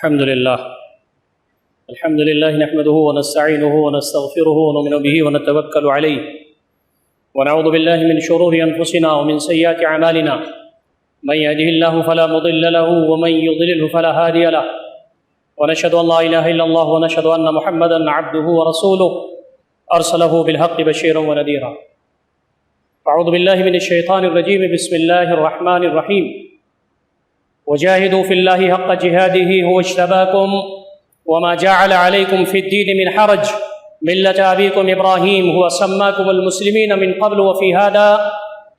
الحمد لله نحمده ونستعينه ونستغفره ونؤمن به ونتوكل عليه ونعوذ بالله من شرور أنفسنا ومن سيئات أعمالنا من يهده الله فلا مضل له ومن يضلله فلا هادي له ونشهد أن لا إله إلا الله ونشهد أن محمدا عبده ورسوله أرسله بالحق بشيرا ونذيرا. أعوذ بالله من الشيطان الرجيم. بسم الله الرحمن الرحيم. وجاهدوا في الله حق جهاده هو اجتباكم وما جعل عليكم في الدين من حرج ملة أبيكم إبراهيم هو سماكم المسلمين من قبل وفي هذا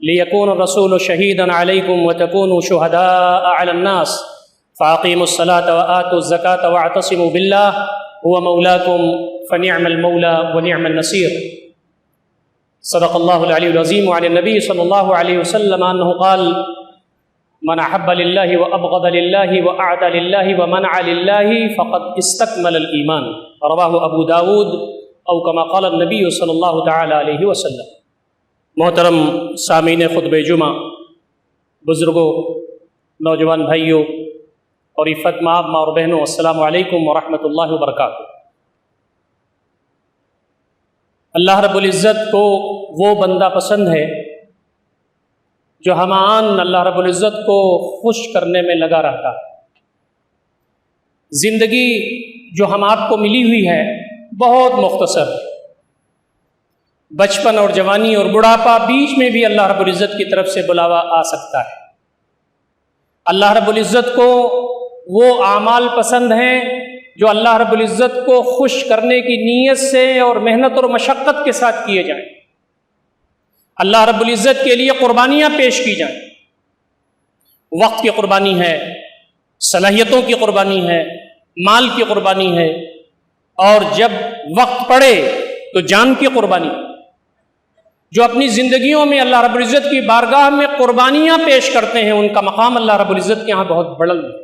ليكون الرسول شهيدا عليكم وتكونوا شهداء على الناس فأقيموا الصلاة وآتوا الزكاة واعتصموا بالله هو مولاكم فنعم المولى ونعم النصير. صدق الله العلي العظيم. وعن النبي صلى الله عليه وسلم أنه قال: من احب للہ وابغض للہ واعطى للہ ومنع للہ فقد استکمل الایمان. رواہ ابو داود او کما قال النبی صلی اللہ تعالی علیہ وسلم. محترم سامعین خطبہ جمعہ، بزرگوں، نوجوان بھائیوں اور عفت مآب ماں اور بہنوں، السلام علیکم ورحمۃ اللہ وبرکاتہ. اللہ رب العزت کو وہ بندہ پسند ہے جو ہمان اللہ رب العزت کو خوش کرنے میں لگا رہتا ہے. زندگی جو ہم آپ کو ملی ہوئی ہے بہت مختصر ہے. بچپن اور جوانی اور بڑھاپا، بیچ میں بھی اللہ رب العزت کی طرف سے بلاوا آ سکتا ہے. اللہ رب العزت کو وہ اعمال پسند ہیں جو اللہ رب العزت کو خوش کرنے کی نیت سے اور محنت اور مشقت کے ساتھ کیے جائیں. اللہ رب العزت کے لیے قربانیاں پیش کی جائیں. وقت کی قربانی ہے، صلاحیتوں کی قربانی ہے، مال کی قربانی ہے، اور جب وقت پڑے تو جان کی قربانی. جو اپنی زندگیوں میں اللہ رب العزت کی بارگاہ میں قربانیاں پیش کرتے ہیں ان کا مقام اللہ رب العزت کے ہاں بہت بلند ہے.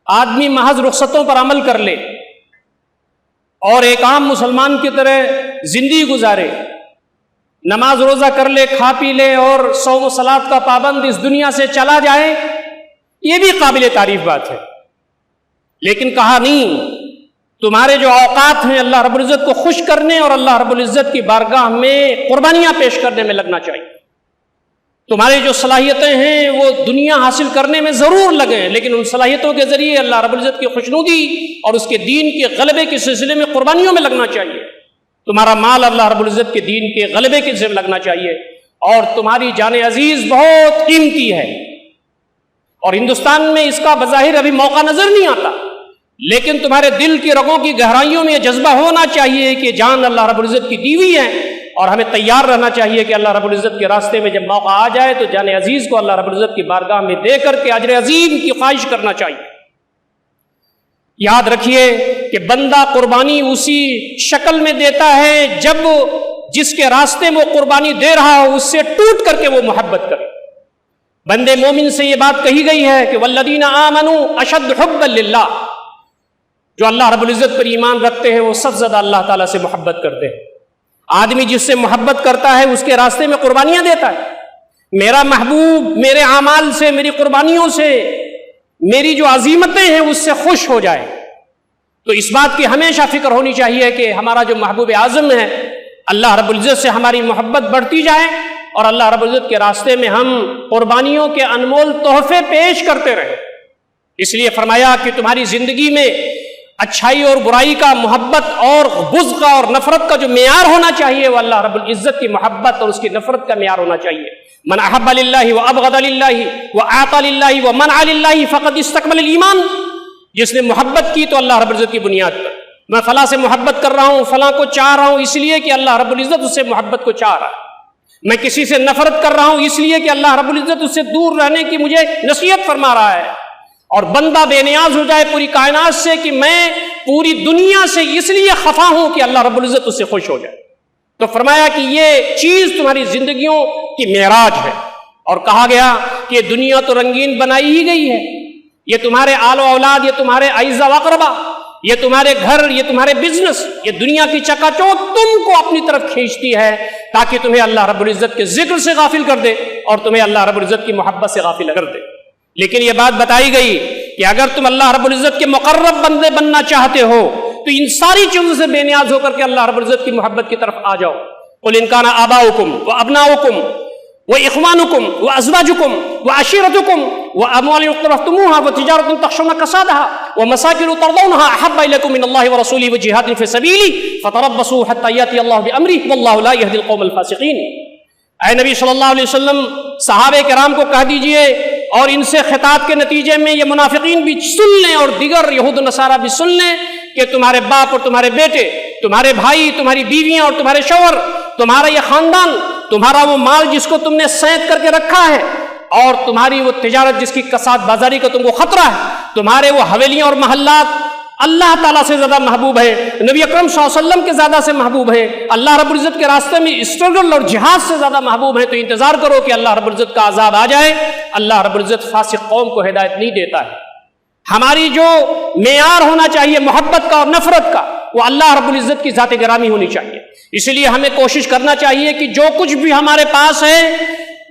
آدمی محض رخصتوں پر عمل کر لے اور ایک عام مسلمان کی طرح زندگی گزارے، نماز روزہ کر لے، کھا پی لے اور صوم و صلات کا پابند اس دنیا سے چلا جائے، یہ بھی قابل تعریف بات ہے. لیکن کہا نہیں، تمہارے جو اوقات ہیں اللہ رب العزت کو خوش کرنے اور اللہ رب العزت کی بارگاہ میں قربانیاں پیش کرنے میں لگنا چاہیے. تمہاری جو صلاحیتیں ہیں وہ دنیا حاصل کرنے میں ضرور لگیں، لیکن ان صلاحیتوں کے ذریعے اللہ رب العزت کی خوشنودی اور اس کے دین کے غلبے کے سلسلے میں قربانیوں میں لگنا چاہیے. تمہارا مال اللہ رب العزت کے دین کے غلبے کے ذمہ لگنا چاہیے. اور تمہاری جان عزیز بہت قیمتی ہے اور ہندوستان میں اس کا بظاہر ابھی موقع نظر نہیں آتا، لیکن تمہارے دل کی رگوں کی گہرائیوں میں یہ جذبہ ہونا چاہیے کہ جان اللہ رب العزت کی دی ہوئی ہے اور ہمیں تیار رہنا چاہیے کہ اللہ رب العزت کے راستے میں جب موقع آ جائے تو جان عزیز کو اللہ رب العزت کی بارگاہ میں دے کر کے اجر عظیم کی خواہش کرنا چاہیے. یاد رکھیے کہ بندہ قربانی اسی شکل میں دیتا ہے جب جس کے راستے میں وہ قربانی دے رہا ہو اس سے ٹوٹ کر کے وہ محبت کرے. بندے مومن سے یہ بات کہی گئی ہے کہ والذین آمنوا اشد حبا للہ، جو اللہ رب العزت پر ایمان رکھتے ہیں وہ سب سے زیادہ اللہ تعالیٰ سے محبت کرتے ہیں. آدمی جس سے محبت کرتا ہے اس کے راستے میں قربانیاں دیتا ہے. میرا محبوب میرے اعمال سے، میری قربانیوں سے، میری جو عظیمتیں ہیں اس سے خوش ہو جائے. تو اس بات کی ہمیشہ فکر ہونی چاہیے کہ ہمارا جو محبوب اعظم ہے اللہ رب العزت سے ہماری محبت بڑھتی جائے اور اللہ رب العزت کے راستے میں ہم قربانیوں کے انمول تحفے پیش کرتے رہیں. اس لیے فرمایا کہ تمہاری زندگی میں اچھائی اور برائی کا، محبت اور بغض کا اور نفرت کا جو معیار ہونا چاہیے وہ اللہ رب العزت کی محبت اور اس کی نفرت کا معیار ہونا چاہیے. من احب للہ وابغض للہ واعطى للہ ومنع للہ فقد استکمل الایمان. جس نے محبت کی تو اللہ رب العزت کی بنیاد پر، میں فلاں سے محبت کر رہا ہوں، فلاں کو چاہ رہا ہوں اس لیے کہ اللہ رب العزت اس سے محبت کو چاہ رہا ہے. میں کسی سے نفرت کر رہا ہوں اس لیے کہ اللہ رب العزت اس سے دور رہنے کی مجھے نصیحت فرما رہا ہے. اور بندہ بے نیاز ہو جائے پوری کائنات سے کہ میں پوری دنیا سے اس لیے خفا ہوں کہ اللہ رب العزت اس سے خوش ہو جائے. تو فرمایا کہ یہ چیز تمہاری زندگیوں کی معراج ہے. اور کہا گیا کہ یہ دنیا تو رنگین بنائی ہی گئی ہے، یہ تمہارے آل و اولاد، یہ تمہارے اعزا و اقربا، یہ تمہارے گھر، یہ تمہارے بزنس، یہ دنیا کی چکا چوند تم کو اپنی طرف کھینچتی ہے تاکہ تمہیں اللہ رب العزت کے ذکر سے غافل کر دے اور تمہیں اللہ رب العزت کی محبت سے غافل کر دے. لیکن یہ بات بتائی گئی کہ اگر تم اللہ رب العزت کے مقرب بندے بننا چاہتے ہو تو ان ساری چیزوں سے بے نیاز ہو کر کے اللہ رب العزت کی محبت کی طرف آ جاؤ. قل ان کان آباؤکم وابناؤکم واخوانکم وازواجکم وعشیرتکم واموال اقترفتموها وتجارۃ تخشون کسادها ومساکن ترضونها احب الیکم من اللہ ورسولہ وجہاد فی سبیلہ فتربصوا حتی یأتی اللہ بامرہ واللہ لا یہدی القوم الفاسقین. اے نبی صلی اللہ علیہ وسلم صحابہ کرام کو کہہ دیجئے اور ان سے خطاب کے نتیجے میں یہ منافقین بھی سن لیں اور دیگر یہود و نصارہ بھی سن لیں کہ تمہارے باپ اور تمہارے بیٹے، تمہارے بھائی، تمہاری بیویاں اور تمہارے شوہر، تمہارا یہ خاندان، تمہارا وہ مال جس کو تم نے سینت کر کے رکھا ہے، اور تمہاری وہ تجارت جس کی کساد بازاری کا تم کو خطرہ ہے، تمہارے وہ حویلیاں اور محلات اللہ تعالیٰ سے زیادہ محبوب ہے، نبی اکرم صلی اللہ علیہ وسلم کے زیادہ سے محبوب ہے، اللہ رب العزت کے راستے میں اسٹرگل اور جہاد سے زیادہ محبوب ہے، تو انتظار کرو کہ اللہ رب العزت کا عذاب آ جائے. اللہ رب العزت فاسق قوم کو ہدایت نہیں دیتا ہے. ہماری جو معیار ہونا چاہیے محبت کا اور نفرت کا، وہ اللہ رب العزت کی ذات گرامی ہونی چاہیے. اس لیے ہمیں کوشش کرنا چاہیے کہ جو کچھ بھی ہمارے پاس ہے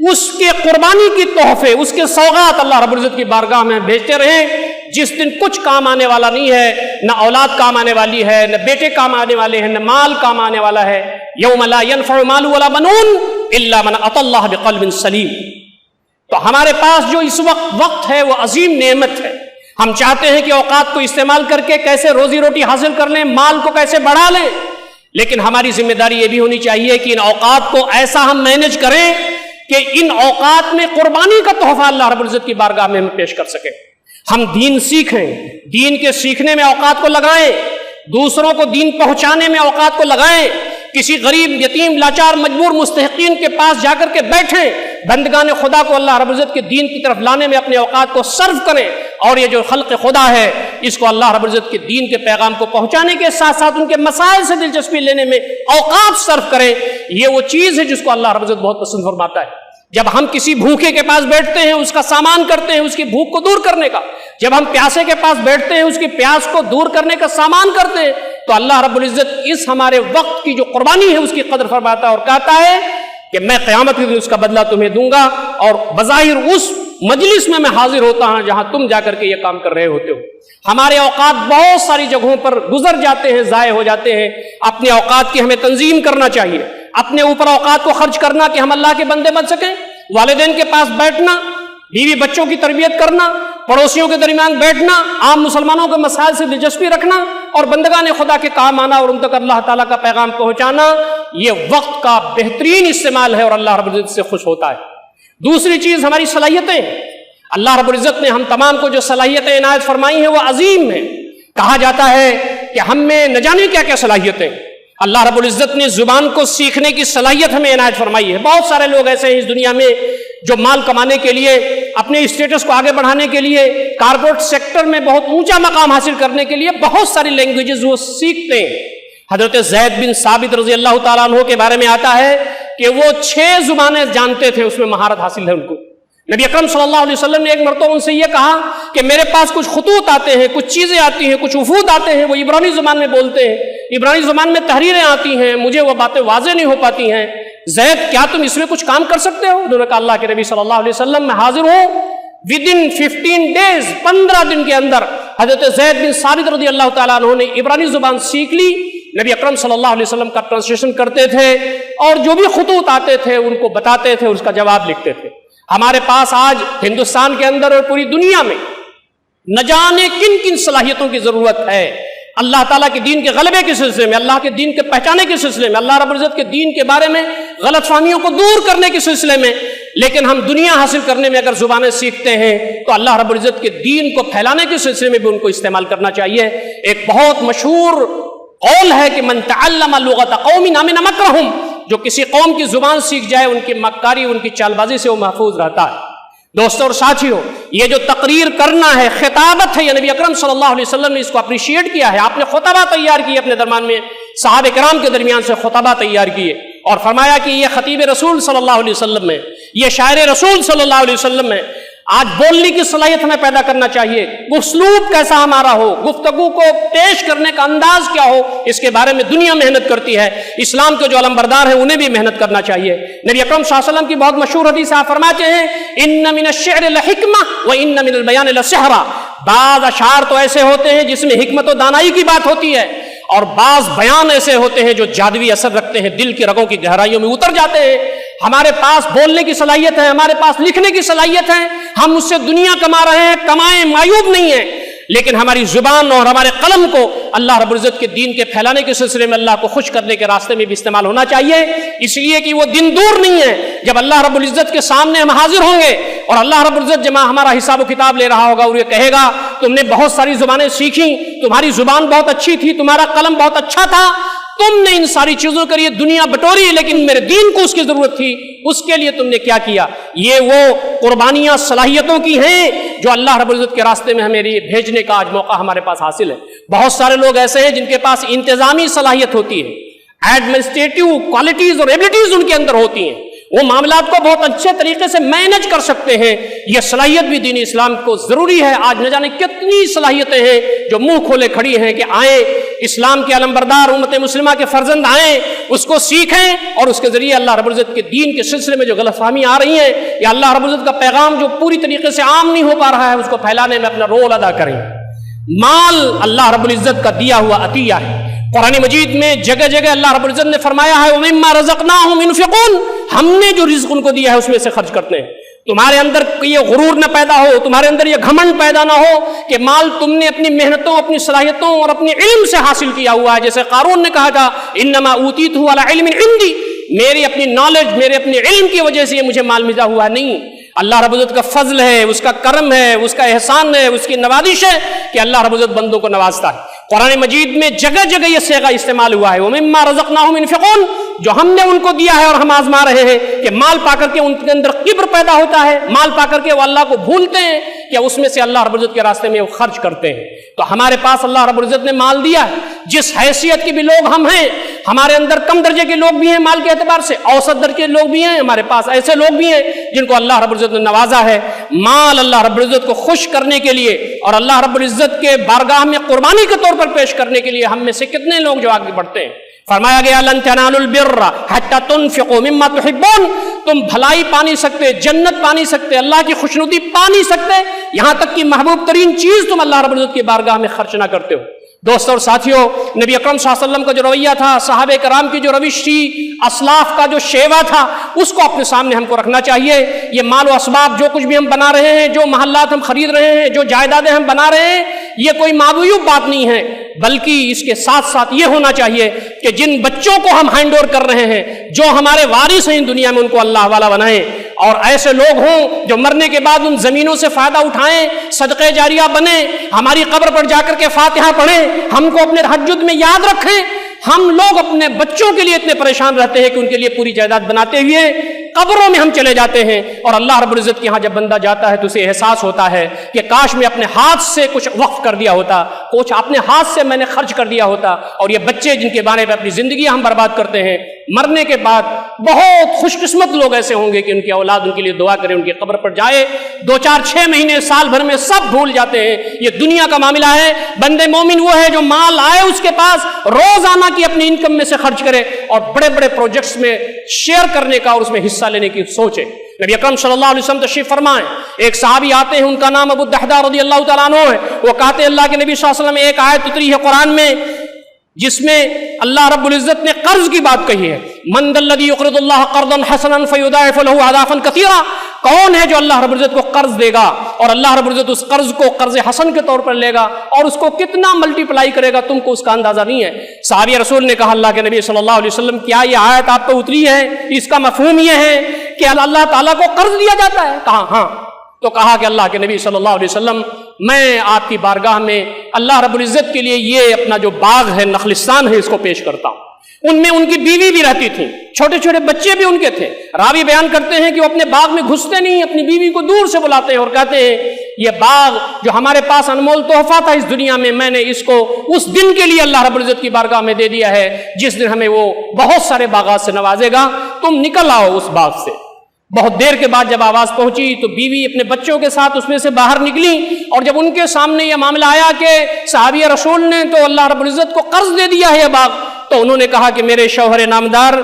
اس کے قربانی کی تحفے، اس کے سوغات اللہ رب العزت کی بارگاہ میں بھیجتے رہیں. جس دن کچھ کام آنے والا نہیں ہے، نہ اولاد کام آنے والی ہے، نہ بیٹے کام آنے والے ہیں، نہ مال کام آنے والا ہے. یوم لا ينفع مال ولا بنون الا من اتى الله بقلب سلیم. تو ہمارے پاس جو اس وقت ہے وہ عظیم نعمت ہے. ہم چاہتے ہیں کہ اوقات کو استعمال کر کے کیسے روزی روٹی حاصل کر لیں، مال کو کیسے بڑھا لیں، لیکن ہماری ذمہ داری یہ بھی ہونی چاہیے کہ ان اوقات کو ایسا ہم مینج کریں کہ ان اوقات میں قربانی کا تحفہ اللہ رب العزت کی بارگاہ میں ہم پیش کر سکیں. ہم دین سیکھیں، دین کے سیکھنے میں اوقات کو لگائیں، دوسروں کو دین پہنچانے میں اوقات کو لگائیں، کسی غریب، یتیم، لاچار، مجبور مستحقین کے پاس جا کر کے بیٹھیں، بندگان خدا کو اللہ رب العزت کے دین کی طرف لانے میں اپنے اوقات کو صرف کریں. اور یہ جو خلق خدا ہے اس کو اللہ رب العزت کے دین کے پیغام کو پہنچانے کے ساتھ ساتھ ان کے مسائل سے دلچسپی لینے میں اوقات صرف کریں. یہ وہ چیز ہے جس کو اللہ رب العزت بہت پسند فرماتا ہے. جب ہم کسی بھوکے کے پاس بیٹھتے ہیں اس کا سامان کرتے ہیں، اس کی بھوک کو دور کرنے کا، جب ہم پیاسے کے پاس بیٹھتے ہیں اس کی پیاس کو دور کرنے کا سامان کرتے ہیں، تو اللہ رب العزت اس ہمارے وقت کی جو قربانی ہے اس کی قدر فرماتا ہے اور کہتا ہے کہ میں قیامت کے دن اس کا بدلہ تمہیں دوں گا. اور بظاہر اس مجلس میں حاضر ہوتا ہوں جہاں تم جا کر کے یہ کام کر رہے ہوتے ہو. ہمارے اوقات بہت ساری جگہوں پر گزر جاتے ہیں، ضائع ہو جاتے ہیں. اپنے اوقات کی ہمیں تنظیم کرنا چاہیے، اپنے اوپر اوقات کو خرچ کرنا کہ ہم اللہ کے بندے بن سکیں. والدین کے پاس بیٹھنا، بیوی بچوں کی تربیت کرنا، پڑوسیوں کے درمیان بیٹھنا، عام مسلمانوں کے مسائل سے دلچسپی رکھنا اور بندگان خدا کے کام آنا اور ان تک اللہ تعالیٰ کا پیغام پہنچانا، یہ وقت کا بہترین استعمال ہے اور اللہ رب العزت سے خوش ہوتا ہے. دوسری چیز ہماری صلاحیتیں. اللہ رب العزت نے ہم تمام کو جو صلاحیتیں عنایت فرمائی ہیں وہ عظیم ہیں. کہا جاتا ہے کہ ہم میں نہ جانے کیا کیا صلاحیتیں. اللہ رب العزت نے زبان کو سیکھنے کی صلاحیت ہمیں عنایت فرمائی ہے. بہت سارے لوگ ایسے ہیں اس دنیا میں جو مال کمانے کے لیے، اپنے اسٹیٹس کو آگے بڑھانے کے لیے، کارپوریٹ سیکٹر میں بہت اونچا مقام حاصل کرنے کے لیے بہت ساری لینگویجز وہ سیکھتے ہیں. حضرت زید بن ثابت رضی اللہ تعالیٰ عنہ کے بارے میں آتا ہے کہ وہ 6 زبانیں جانتے تھے، اس میں مہارت حاصل ہے ان کو. نبی اکرم صلی اللہ علیہ وسلم نے ایک مرتبہ ان سے یہ کہا کہ میرے پاس کچھ خطوط آتے ہیں، کچھ چیزیں آتی ہیں، کچھ وفود آتے ہیں، وہ عبرانی زبان میں بولتے ہیں، عبرانی زبان میں تحریریں آتی ہیں، مجھے وہ باتیں واضح نہیں ہو پاتی ہیں. زید کیا تم اس میں کچھ کام کر سکتے ہو؟ انہوں نے کہا اللہ کے نبی صلی اللہ علیہ وسلم میں حاضر ہوں. ودن 15 days 15 دن کے اندر حضرت زید بن ثابت رضی اللہ تعالیٰ عنہ نے عبرانی زبان سیکھ لی. نبی اکرم صلی اللہ علیہ وسلم کا ٹرانسلیشن کرتے تھے اور جو بھی خطوط آتے تھے ان کو بتاتے تھے، اس کا جواب لکھتے تھے. ہمارے پاس آج ہندوستان کے اندر اور پوری دنیا میں نہ جانے کن کن صلاحیتوں کی ضرورت ہے اللہ تعالیٰ کے دین کے غلبے کے سلسلے میں، اللہ کے دین کے پہچانے کے سلسلے میں، اللہ رب العزت کے دین کے بارے میں غلط فہمیوں کو دور کرنے کے سلسلے میں. لیکن ہم دنیا حاصل کرنے میں اگر زبانیں سیکھتے ہیں تو اللہ رب العزت کے دین کو پھیلانے کے سلسلے میں بھی ان کو استعمال کرنا چاہیے. ایک بہت مشہور قول ہے کہ من تعلم لغت قوم امن مکرہم، جو کسی قوم کی زبان سیکھ جائے ان کی مکاری، ان کی چال بازی سے وہ محفوظ رہتا ہے. دوستو اور ساتھیوں، یہ جو تقریر کرنا ہے، خطابت ہے، یہ نبی اکرم صلی اللہ علیہ وسلم نے اس کو اپریشیٹ کیا ہے. آپ نے خطبہ تیار کیے اپنے درمیان میں، صحابہ کرام کے درمیان سے خطبہ تیار کیے اور فرمایا کہ یہ خطیب رسول صلی اللہ علیہ وسلم ہے، یہ شاعر رسول صلی اللہ علیہ وسلم ہے. آج بولنے کی صلاحیت ہمیں پیدا کرنا چاہیے. اسلوب کیسا ہمارا ہو، گفتگو کو پیش کرنے کا انداز کیا ہو، اس کے بارے میں دنیا محنت کرتی ہے. اسلام کے جو علمبردار ہیں انہیں بھی محنت کرنا چاہیے. نبی اکرم صلی اللہ علیہ وسلم کی بہت مشہور حدیث آپ فرماتے ہیں ان من الشعر لحکمہ و ان من البیان لسحرا. بعض اشعار تو ایسے ہوتے ہیں جس میں حکمت و دانائی کی بات ہوتی ہے، اور بعض بیان ایسے ہوتے ہیں جو جادوی اثر رکھتے ہیں، دل کی رگوں کی گہرائیوں میں اتر جاتے ہیں۔ ہمارے پاس بولنے کی صلاحیت ہے، ہمارے پاس لکھنے کی صلاحیت ہے، ہم اس سے دنیا کما رہے ہیں، کمائیں، معیوب نہیں ہیں، لیکن ہماری زبان اور ہمارے قلم کو اللہ رب العزت کے دین کے پھیلانے کے سلسلے میں اللہ کو خوش کرنے کے راستے میں بھی استعمال ہونا چاہیے، اس لیے کہ وہ دن دور نہیں ہے جب اللہ رب العزت کے سامنے ہم حاضر ہوں گے اور اللہ رب العزت جب ہمارا حساب و کتاب لے رہا ہوگا اور یہ کہے گا تم نے بہت ساری زبانیں سیکھی، تمہاری زبان بہت اچھی تھی، تمہارا قلم بہت اچھا تھا، تم نے ان ساری چیزوں کے لیے دنیا بٹوری، لیکن میرے دین کو اس کی ضرورت تھی، اس کے لیے تم نے کیا کیا؟ یہ وہ قربانیاں صلاحیتوں کی ہیں جو اللہ رب العزت کے راستے میں ہمیں بھیجنے کا آج موقع ہمارے پاس حاصل ہے۔ بہت سارے لوگ ایسے ہیں جن کے پاس انتظامی صلاحیت ہوتی ہے، ایڈمنسٹریٹو کوالٹیز اور ایبلٹیز ان کے اندر ہوتی ہیں، وہ معاملات کو بہت اچھے طریقے سے مینج کر سکتے ہیں، یہ صلاحیت بھی دین اسلام کو ضروری ہے۔ آج نہ جانے کتنی صلاحیتیں ہیں جو منہ کھولے کھڑی ہیں کہ آئیں اسلام کے علمبردار امت مسلمہ کے فرزند آئیں، اس کو سیکھیں، اور اس کے ذریعے اللہ رب العزت کے دین کے سلسلے میں جو غلط فہمیاں آ رہی ہیں یا اللہ رب العزت کا پیغام جو پوری طریقے سے عام نہیں ہو پا رہا ہے اس کو پھیلانے میں اپنا رول ادا کریں۔ مال اللہ رب العزت کا دیا ہوا عطیہ ہے۔ قرآن مجید میں جگہ جگہ اللہ رب العزت نے فرمایا ہے وَمِمَّا رَزَقْنَاهُمْ يُنْفِقُونَ، ہم نے جو رزق ان کو دیا ہے اس میں سے خرچ کرتے ہیں۔ تمہارے اندر یہ غرور نہ پیدا ہو، تمہارے اندر یہ گھمنڈ پیدا نہ ہو کہ مال تم نے اپنی محنتوں، اپنی صلاحیتوں اور اپنے علم سے حاصل کیا ہوا ہے، جیسے قارون نے کہا تھا انما اوتیتہ علی علم عندی، میری اپنی نالج، میرے اپنے علم کی وجہ سے یہ مجھے مال ملا ہوا نہیں۔ اللہ رب العزت کا فضل ہے، اس کا کرم ہے، اس کا احسان ہے، اس کی نوازش ہے کہ اللہ رب العزت بندوں کو نوازتا ہے۔ قرآن مجید میں جگہ جگہ یہ صیغہ استعمال ہوا ہے وَمِمَّا رَزَقْنَاهُمْ يُنْفِقُونَ، جو ہم نے ان کو دیا ہے اور ہم آزما رہے ہیں کہ مال پا کر کے ان کے اندر کبر پیدا ہوتا ہے، مال پا کر کے وہ اللہ کو بھولتے ہیں کہ اس میں سے اللہ رب العزت کے راستے میں وہ خرچ کرتے ہیں۔ تو ہمارے پاس اللہ رب العزت نے مال دیا ہے، جس حیثیت کے بھی لوگ ہم ہیں، ہمارے اندر کم درجے کے لوگ بھی ہیں مال کے اعتبار سے، اوسط درجے کے لوگ بھی ہیں، ہمارے پاس ایسے لوگ بھی ہیں جن کو اللہ رب العزت نے نوازا ہے۔ مال اللہ رب العزت کو خوش کرنے کے لیے اور اللہ رب العزت کے بارگاہ میں قربانی کے طور پر پیش کرنے کے لیے ہم میں سے کتنے لوگ جو آگے بڑھتے ہیں۔ فرمایا گیا لن تنالوا البر حتى تنفقوا مما تحبون، تم بھلائی پا نہیں سکتے، جنت پا نہیں سکتے، اللہ کی خوشنودی پا نہیں سکتے یہاں تک کہ محبوب ترین چیز تم اللہ رب العزت کی بارگاہ میں خرچ نہ کرتے ہو۔ دوستو اور ساتھیوں، نبی اکرم صلی اللہ علیہ وسلم کا جو رویہ تھا، صحابہ کرام کی جو روش تھی، اسلاف کا جو شیوا تھا، اس کو اپنے سامنے ہم کو رکھنا چاہیے۔ یہ مال و اسباب جو کچھ بھی ہم بنا رہے ہیں، جو محلات ہم خرید رہے ہیں، جو جائیدادیں ہم بنا رہے ہیں، یہ کوئی معیوب بات نہیں ہے، بلکہ اس کے ساتھ ساتھ یہ ہونا چاہیے کہ جن بچوں کو ہم ہینڈ اوور کر رہے ہیں، جو ہمارے وارث ہیں دنیا میں، ان کو اللہ والا بنائیں، اور ایسے لوگ ہوں جو مرنے کے بعد ان زمینوں سے فائدہ اٹھائیں، صدقہ جاریہ بنیں، ہماری قبر پر جا کر کے فاتحہ پڑھیں، ہم کو اپنے تہجد میں یاد رکھیں۔ ہم لوگ اپنے بچوں کے لیے اتنے پریشان رہتے ہیں کہ ان کے لیے پوری جائیداد بناتے ہوئے قبروں میں ہم چلے جاتے ہیں، اور اللہ رب العزت کے ہاں جب بندہ جاتا ہے تو اسے احساس ہوتا ہے کہ کاش میں اپنے ہاتھ سے کچھ وقف کر دیا ہوتا، کچھ اپنے ہاتھ سے میں نے خرچ کر دیا ہوتا۔ اور یہ بچے جن کے بارے میں اپنی زندگی ہم برباد کرتے ہیں، مرنے کے بعد بہت خوش قسمت لوگ ایسے ہوں گے کہ ان کی اولاد ان کے لیے دعا کرے، ان کی قبر پر جائے، 2 4 6 مہینے سال بھر میں سب بھول جاتے ہیں۔ یہ دنیا کا معاملہ ہے۔ بندے مومن وہ ہے جو مال آئے اس کے پاس روزانہ کی اپنی انکم میں سے خرچ کرے اور بڑے بڑے پروجیکٹس میں شیئر کرنے کا اور اس میں حصہ لینے کی سوچے۔ نبی اکرم صلی اللہ علیہ وسلم تشریف فرمائیں، ایک صحابی آتے ہیں، ان کا نام ابو الدحداء رضی اللہ تعالیٰ عنہ ہے، وہ کہتے ہیں اللہ کے نبی صلی اللہ علیہ وسلم ایک آیت اتری ہے قرآن میں جس میں اللہ رب العزت نے قرض کی بات کہی ہے، من ذا الذی یقرض اللہ قرضا حسنا فیضاعف له اضعافا کثیرا، کون ہے جو اللہ رب العزت کو قرض دے گا اور اللہ رب العزت اس قرض کو قرض حسن کے طور پر لے گا اور اس کو کتنا ملٹی پلائی کرے گا، تم کو اس کا اندازہ نہیں ہے۔ صحابی رسول نے کہا اللہ کے نبی صلی اللہ علیہ وسلم کیا یہ آیت آپ پہ اتری ہے، اس کا مفہوم یہ ہے کہ اللہ تعالیٰ کو قرض دیا جاتا ہے؟ کہا ہاں۔ تو کہا کہ اللہ کے نبی صلی اللہ علیہ وسلم میں آپ کی بارگاہ میں اللہ رب العزت کے لیے یہ اپنا جو باغ ہے، نخلستان ہے، اس کو پیش کرتا ہوں۔ ان میں ان کی بیوی بھی رہتی تھی، چھوٹے چھوٹے بچے بھی ان کے تھے۔ راوی بیان کرتے ہیں کہ وہ اپنے باغ میں گھستے نہیں، اپنی بیوی کو دور سے بلاتے ہیں اور کہتے ہیں یہ باغ جو ہمارے پاس انمول تحفہ تھا اس دنیا میں نے اس کو اس دن کے لیے اللہ رب العزت کی بارگاہ میں دے دیا ہے جس دن ہمیں وہ بہت سارے باغات سے نوازے گا، تم نکل آؤ اس باغ سے۔ بہت دیر کے بعد جب آواز پہنچی تو بیوی اپنے بچوں کے ساتھ اس میں سے باہر نکلی، اور جب ان کے سامنے یہ معاملہ آیا کہ صحابی رسول نے تو اللہ رب العزت کو قرض دے دیا ہے یہ باغ، تو انہوں نے کہا کہ میرے شوہر نامدار،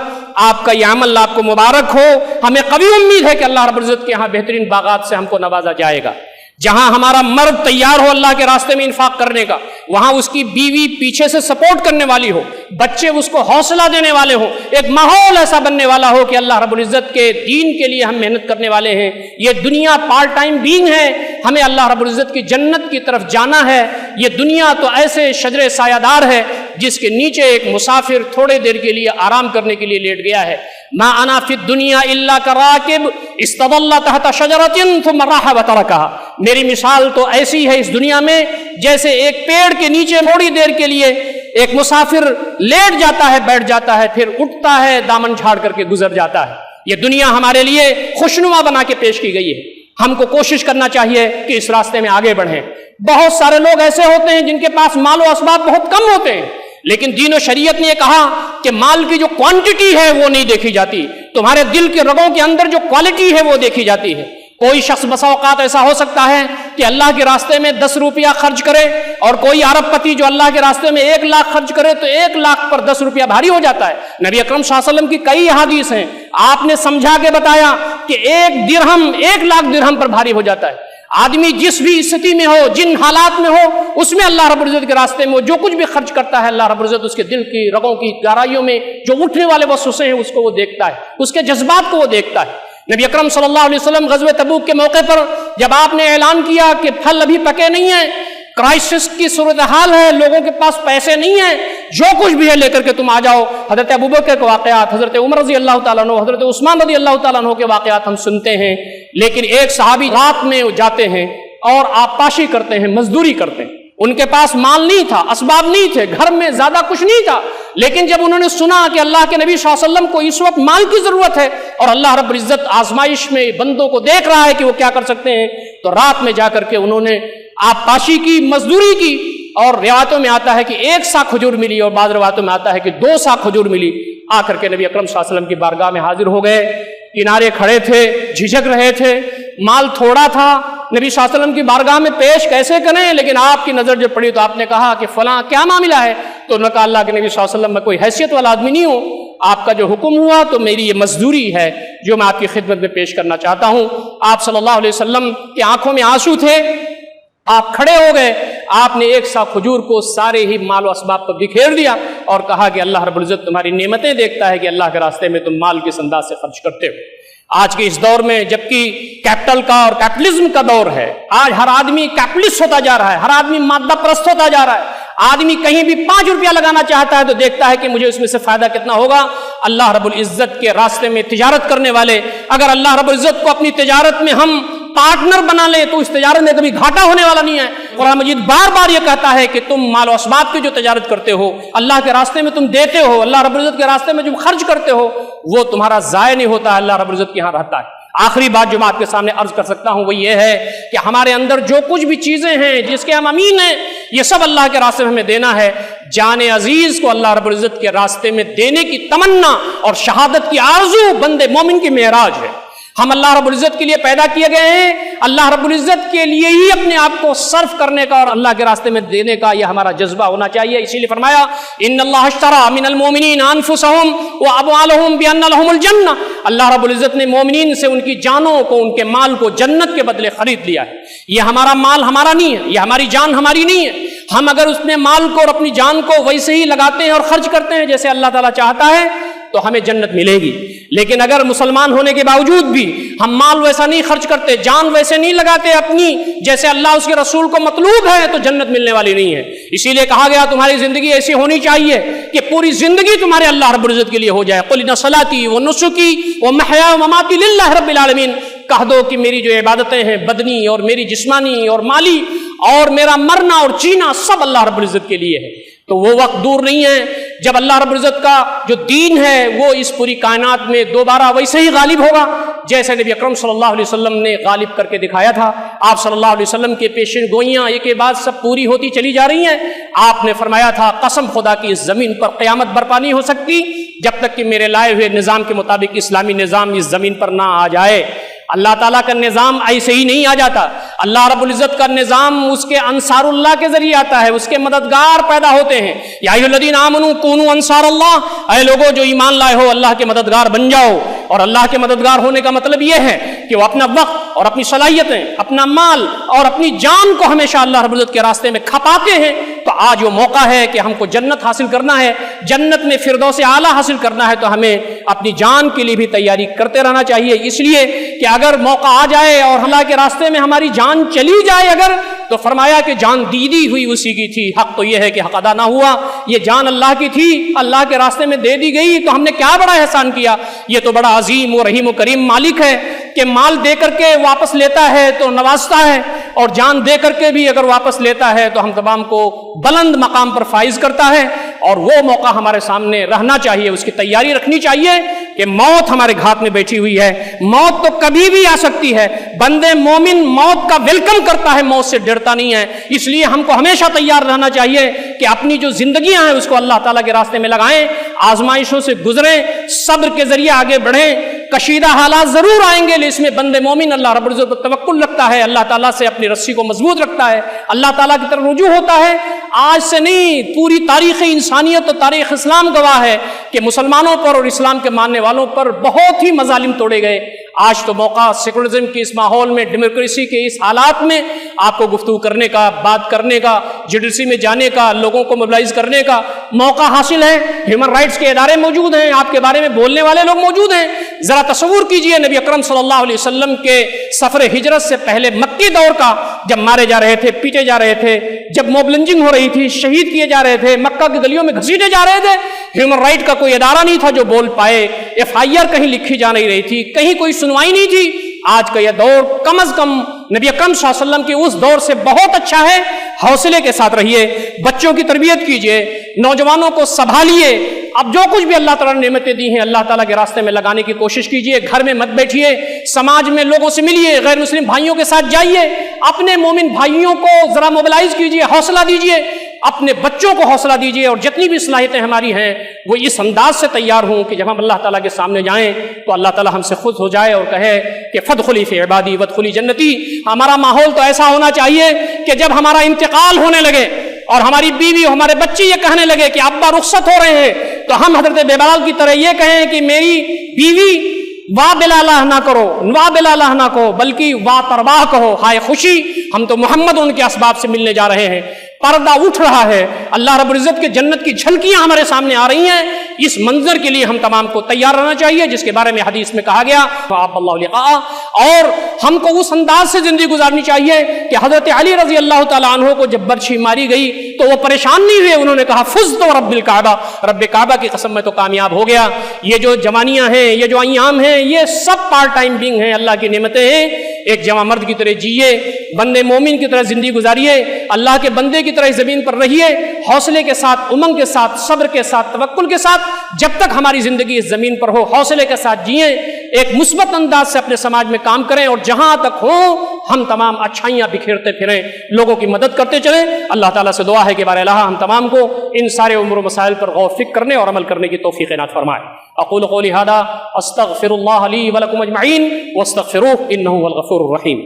آپ کا یہ عمل آپ کو مبارک ہو، ہمیں قوی امید ہے کہ اللہ رب العزت کے ہاں بہترین باغات سے ہم کو نوازا جائے گا۔ جہاں ہمارا مرد تیار ہو اللہ کے راستے میں انفاق کرنے کا، وہاں اس کی بیوی پیچھے سے سپورٹ کرنے والی ہو، بچے اس کو حوصلہ دینے والے ہو، ایک ماحول ایسا بننے والا ہو کہ اللہ رب العزت کے دین کے لیے ہم محنت کرنے والے ہیں۔ یہ دنیا پارٹ ٹائم بینگ ہے، ہمیں اللہ رب العزت کی جنت کی طرف جانا ہے۔ یہ دنیا تو ایسے شجر سایہ دار ہے جس کے نیچے ایک مسافر تھوڑے دیر کے لیے آرام کرنے کے لیے لیٹ گیا ہے۔ ما انا فی الدنیا الا کراکب استظل تحت شجرۃ ثم راح وترکها، میری مثال تو ایسی ہے اس دنیا میں جیسے ایک پیڑ کے نیچے تھوڑی دیر کے لیے ایک مسافر لیٹ جاتا ہے، بیٹھ جاتا ہے، پھر اٹھتا ہے، دامن جھاڑ کر کے گزر جاتا ہے۔ یہ دنیا ہمارے لیے خوشنما بنا کے پیش کی گئی ہے، ہم کو کوشش کرنا چاہیے کہ اس راستے میں آگے بڑھیں۔ بہت سارے لوگ ایسے ہوتے ہیں جن کے پاس مال و اسباب بہت کم ہوتے ہیں، لیکن دین و شریعت نے یہ کہا کہ مال کی جو کوانٹٹی ہے وہ نہیں دیکھی جاتی، تمہارے دل کے رگوں کے اندر جو کوالٹی ہے وہ دیکھی جاتی ہے۔ کوئی شخص بسا اوقات ایسا ہو سکتا ہے کہ اللہ کے راستے میں 10 روپیہ خرچ کرے، اور کوئی ارب پتی جو اللہ کے راستے میں 1 لاکھ خرچ کرے تو 1 لاکھ پر 10 روپیہ بھاری ہو جاتا ہے۔ نبی اکرم صلی اللہ علیہ وسلم کی کئی احادیث ہیں، آپ نے سمجھا کے بتایا کہ 1 درہم 1 لاکھ درہم پر بھاری ہو جاتا ہے۔ آدمی جس بھی استھتی میں ہو، جن حالات میں ہو، اس میں اللہ رب العزت کے راستے میں جو کچھ بھی خرچ کرتا ہے، اللہ رب العزت اس کے دل کی رگوں کی گہرائیوں میں جو اٹھنے والے وسوسے ہیں اس کو وہ دیکھتا ہے، اس کے جذبات کو وہ دیکھتا ہے۔ نبی اکرم صلی اللہ علیہ وسلم غزوہ تبوک کے موقع پر جب آپ نے اعلان کیا کہ پھل ابھی پکے نہیں ہیں، کرائسس کی صورتحال ہے، لوگوں کے پاس پیسے نہیں ہیں، جو کچھ بھی ہے لے کر کے تم آ جاؤ، حضرت ابوبکر کے واقعات، حضرت عمر رضی اللہ تعالیٰ عنہ، حضرت عثمان رضی اللہ تعالیٰ عنہ کے واقعات ہم سنتے ہیں۔ لیکن ایک صحابی رات میں جاتے ہیں اور آبپاشی کرتے ہیں، مزدوری کرتے ہیں، ان کے پاس مال نہیں تھا، اسباب نہیں تھے، گھر میں زیادہ کچھ نہیں تھا، لیکن جب انہوں نے سنا کہ اللہ کے نبی صلی اللہ علیہ وسلم کو اس وقت مال کی ضرورت ہے اور اللہ رب العزت آزمائش میں بندوں کو دیکھ رہا ہے کہ وہ کیا کر سکتے ہیں، تو رات میں جا کر کے انہوں نے آبپاشی کی، مزدوری کی، اور روایتوں میں آتا ہے کہ 1 سا کھجور ملی، اور بعض روایتوں میں آتا ہے کہ 2 سا کھجور ملی۔ آ کر کے نبی اکرم صلی اللہ علیہ وسلم کی بارگاہ میں حاضر ہو گئے، کنارے کھڑے تھے، جھجک رہے تھے، مال تھوڑا تھا، نبی صلی اللہ علیہ وسلم کی بارگاہ میں پیش کیسے کریں، لیکن آپ کی نظر جب پڑی تو آپ نے کہا کہ فلاں کیا معاملہ ہے، تو انہوں نے کہا اللہ کے نبی صلی اللہ علیہ وسلم میں کوئی حیثیت والا آدمی نہیں ہوں، آپ کا جو حکم ہوا تو میری یہ مزدوری ہے جو میں آپ کی خدمت میں پیش کرنا چاہتا ہوں۔ آپ صلی اللہ علیہ وسلم کی آنکھوں میں آنسو تھے، آپ کھڑے ہو گئے، آپ نے 1 سا کھجور کو سارے ہی مال و اسباب پر بکھیر دیا اور کہا کہ اللہ رب العزت تمہاری نعمتیں دیکھتا ہے کہ اللہ کے راستے میں تم مال کس انداز سے خرچ کرتے ہو۔ آج کے اس دور میں جبکہ کیپٹل کا اور کیپٹلزم کا دور ہے، آج ہر آدمی کیپٹلسٹ ہوتا جا رہا ہے، ہر آدمی مادہ پرست ہوتا جا رہا ہے، آدمی کہیں بھی 5 روپیہ لگانا چاہتا ہے تو دیکھتا ہے کہ مجھے اس میں سے فائدہ کتنا ہوگا۔ اللہ رب العزت کے راستے میں تجارت کرنے والے، اگر اللہ رب العزت کو اپنی تجارت میں ہم پارٹنر بنا لیں تو اس تجارت میں کبھی گھاٹا ہونے والا نہیں ہے۔ قرآن مجید بار بار یہ کہتا ہے کہ تم مال و اسباب کی جو تجارت کرتے ہو، اللہ کے راستے میں تم دیتے ہو، اللہ رب العزت کے راستے میں جو خرچ کرتے ہو، وہ تمہارا ضائع نہیں ہوتا، اللہ رب العزت کے یہاں رہتا ہے۔ آخری بات جو میں آپ کے سامنے عرض کر سکتا ہوں وہ یہ ہے کہ ہمارے اندر جو کچھ بھی چیزیں ہیں جس کے ہم امین ہیں، یہ سب اللہ کے راستے میں ہمیں دینا ہے۔ جان عزیز کو اللہ رب العزت کے راستے میں دینے کی تمنا اور شہادت کی آرزو بندے مومن کی معراج ہے۔ ہم اللہ رب العزت کے لیے پیدا کیے گئے ہیں، اللہ رب العزت کے لیے ہی اپنے آپ کو صرف کرنے کا اور اللہ کے راستے میں دینے کا یہ ہمارا جذبہ ہونا چاہیے۔ اسی لیے فرمایا ان اللہ اشترى من المؤمنین انفسهم واموالهم بان لهم الجنہ، اللہ رب العزت نے مومنین سے ان کی جانوں کو، ان کے مال کو جنت کے بدلے خرید لیا ہے۔ یہ ہمارا مال ہمارا نہیں ہے، یہ ہماری جان ہماری نہیں ہے۔ ہم اگر اس میں مال کو اور اپنی جان کو ویسے ہی لگاتے ہیں اور خرچ کرتے ہیں جیسے اللہ تعالیٰ چاہتا ہے تو ہمیں جنت ملے گی، لیکن اگر مسلمان ہونے کے باوجود بھی ہم مال ویسا نہیں خرچ کرتے، جان ویسے نہیں لگاتے اپنی جیسے اللہ اس کے رسول کو مطلوب ہے، تو جنت ملنے والی نہیں ہے۔ اسی لیے کہا گیا تمہاری زندگی ایسی ہونی چاہیے کہ پوری زندگی تمہارے اللہ رب العزت کے لیے ہو جائے۔ قل ان صلاتی و نسکی و محیائی و مماتی للہ رب العالمین، کہہ دو کہ میری جو عبادتیں ہیں بدنی اور میری جسمانی اور مالی اور میرا مرنا اور جینا سب اللہ رب العزت کے لیے ہے۔ تو وہ وقت دور نہیں ہے جب اللہ رب العزت کا جو دین ہے وہ اس پوری کائنات میں دوبارہ ویسے ہی غالب ہوگا جیسے نبی اکرم صلی اللہ علیہ وسلم نے غالب کر کے دکھایا تھا۔ آپ صلی اللہ علیہ وسلم کے پیشن گوئیاں ایک کے بعد سب پوری ہوتی چلی جا رہی ہیں۔ آپ نے فرمایا تھا قسم خدا کی اس زمین پر قیامت برپا نہیں ہو سکتی جب تک کہ میرے لائے ہوئے نظام کے مطابق اسلامی نظام اس زمین پر نہ آ جائے۔ اللہ تعالیٰ کا نظام ایسے ہی نہیں آ جاتا، اللہ رب العزت کا نظام اس کے انصار اللہ کے ذریعے آتا ہے، اس کے مددگار پیدا ہوتے ہیں۔ یا ایھا الذین آمنوا کونوا انصار اللہ، اے لوگوں جو ایمان لائے ہو اللہ کے مددگار بن جاؤ۔ اور اللہ کے مددگار ہونے کا مطلب یہ ہے کہ وہ اپنا وقت اور اپنی صلاحیتیں، اپنا مال اور اپنی جان کو ہمیشہ اللہ رب العزت کے راستے میں کھپاتے ہیں۔ تو آج وہ موقع ہے کہ ہم کو جنت حاصل کرنا ہے، جنت میں فردوس اعلیٰ حاصل کرنا ہے، تو ہمیں اپنی جان کے لیے بھی تیاری کرتے رہنا چاہیے، اس لیے کہ اگر موقع آ جائے اور اللہ کے راستے میں ہماری جان چلی جائے اگر، تو فرمایا کہ جان دیدی ہوئی اسی کی تھی، حق تو یہ ہے کہ حق ادا نہ ہوا، یہ جان اللہ کی تھی، اللہ کے راستے میں دے دی گئی، تو ہم نے کیا بڑا احسان کیا۔ یہ تو بڑا عظیم و رحیم و کریم مالک ہے کہ مال دے کر کے واپس لیتا ہے تو نوازتا ہے، اور جان دے کر کے بھی اگر واپس لیتا ہے تو ہم تمام کو بلند مقام پر فائز کرتا ہے، اور وہ موقع ہمارے سامنے رہنا چاہیے، اس کی تیاری رکھنی چاہیے کہ موت ہمارے گھات میں بیٹھی ہوئی ہے، موت تو کبھی بھی آ سکتی ہے، بندے مومن موت کا ویلکم کرتا ہے، موت سے ڈرتا نہیں ہے، اس لیے ہم کو ہمیشہ تیار رہنا چاہیے کہ اپنی جو زندگیاں ہیں اس کو اللہ تعالیٰ کے راستے میں لگائیں، آزمائشوں سے گزریں، صبر کے ذریعے آگے بڑھیں، کشیدہ حالات ضرور آئیں گے، لیکن اس میں بندے مومن اللہ رب العزت پر توکل رکھتا ہے، اللہ تعالیٰ سے اپنی رسی کو مضبوط رکھتا ہے، اللہ تعالیٰ کی طرف رجوع ہوتا ہے۔ آج سے نہیں، پوری تاریخ انسانیت اور تاریخ اسلام گواہ ہے کہ مسلمانوں پر اور اسلام کے ماننے والوں پر بہت ہی مظالم توڑے گئے۔ آج تو موقع سیکولرزم کے اس ماحول میں، ڈیموکریسی کے اس حالات میں آپ کو گفتگو کرنے کا، بات کرنے کا، جوڈیسی میں جانے کا، لوگوں کو موبلائز کرنے کا موقع حاصل ہے، ہیومن رائٹس کے ادارے موجود ہیں، آپ کے بارے میں بولنے والے لوگ موجود ہیں۔ ذرا تصور کیجئے نبی اکرم صلی اللہ علیہ وسلم کے سفر ہجرت سے پہلے مکی دور کا، جب مارے جا رہے تھے، پیٹے جا رہے تھے، جب موب لنچنگ ہو رہی تھی، شہید کیے جا رہے تھے، مکہ کی گلیوں میں گھسیٹے جا رہے تھے، ہیومن رائٹ کا کوئی ادارہ نہیں تھا جو بول پائے، FIR کہیں لکھی جا نہیں رہی تھی، کہیں کوئی سنوائی نہیں تھی۔ آج کا یہ دور کم از کم نبی اکرم صلی اللہ علیہ وسلم کے اس دور سے بہت اچھا ہے۔ حوصلے کے ساتھ رہیے، بچوں کی تربیت کیجئے، نوجوانوں کو سنبھالیے، اب جو کچھ بھی اللہ تعالیٰ نے نعمتیں دی ہیں اللہ تعالیٰ کے راستے میں لگانے کی کوشش کیجئے، گھر میں مت بیٹھیے، سماج میں لوگوں سے ملیے، غیر مسلم بھائیوں کے ساتھ جائیے، اپنے مومن بھائیوں کو ذرا موبلائز کیجئے، حوصلہ دیجئے، اپنے بچوں کو حوصلہ دیجئے، اور جتنی بھی صلاحیتیں ہماری ہیں وہ اس انداز سے تیار ہوں کہ جب ہم اللہ تعالیٰ کے سامنے جائیں تو اللہ تعالیٰ ہم سے خوش ہو جائے اور کہے کہ فادخلی فی عبادی وادخلی جنتی۔ ہمارا ماحول تو ایسا ہونا چاہیے کہ جب ہمارا انتقال ہونے لگے اور ہماری بیوی اور ہمارے بچے یہ کہنے لگے کہ ابا رخصت ہو رہے ہیں، تو ہم حضرت بلال کی طرح یہ کہیں کہ میری بیوی واہ بلالہ نہ کرو، واہ بلالہ نہ کہو، بلکہ واہ ترواہ کہو، ہائے خوشی، ہم تو محمد ان کے اسباب سے ملنے جا رہے ہیں۔ پردہ اٹھ رہا ہے، اللہ رب العزت کے جنت کی جھلکیاں ہمارے سامنے آ رہی ہیں، اس منظر کے لیے ہم تمام کو تیار رہنا چاہیے جس کے بارے میں حدیث میں کہا گیا فَأَحَبَّ اللَّهُ لِقَاءَهُ، اور ہم کو اس انداز سے زندگی گزارنی چاہیے کہ حضرت علی رضی اللہ تعالیٰ عنہ کو جب برچھی ماری گئی تو وہ پریشان نہیں ہوئے، انہوں نے کہا فزت رب الکعبہ، رب کعبہ کی قسم میں تو کامیاب ہو گیا۔ یہ جو جوانیاں ہیں، یہ جو ایام ہیں، یہ سب پارٹ ٹائم بینگ ہیں، اللہ کی نعمتیں ہیں۔ ایک جوان مرد کی طرح جیے، بندے مومن کی طرح زندگی گزاریے، اللہ کے بندے کی طرح زمین پر رہیے، حوصلے کے ساتھ، امنگ کے ساتھ، صبر کے ساتھ، توکل کے ساتھ، جب تک ہماری زندگی اس زمین پر ہو حوصلے کے ساتھ جئیں، ایک مثبت انداز سے اپنے سماج میں کام کریں، اور جہاں تک ہو ہم تمام اچھائیاں بکھیرتے پھریں، لوگوں کی مدد کرتے چلیں۔ اللہ تعالیٰ سے دعا ہے کہ بار الہ ہم تمام کو ان سارے امور و مسائل پر غور فکر کرنے اور عمل کرنے کی توفیق عنایت فرمائے۔ اقول قولی ھذا استغفر اللہ لی ولکم اجمعین واستغفروہ انہ هو الغفور الرحیم۔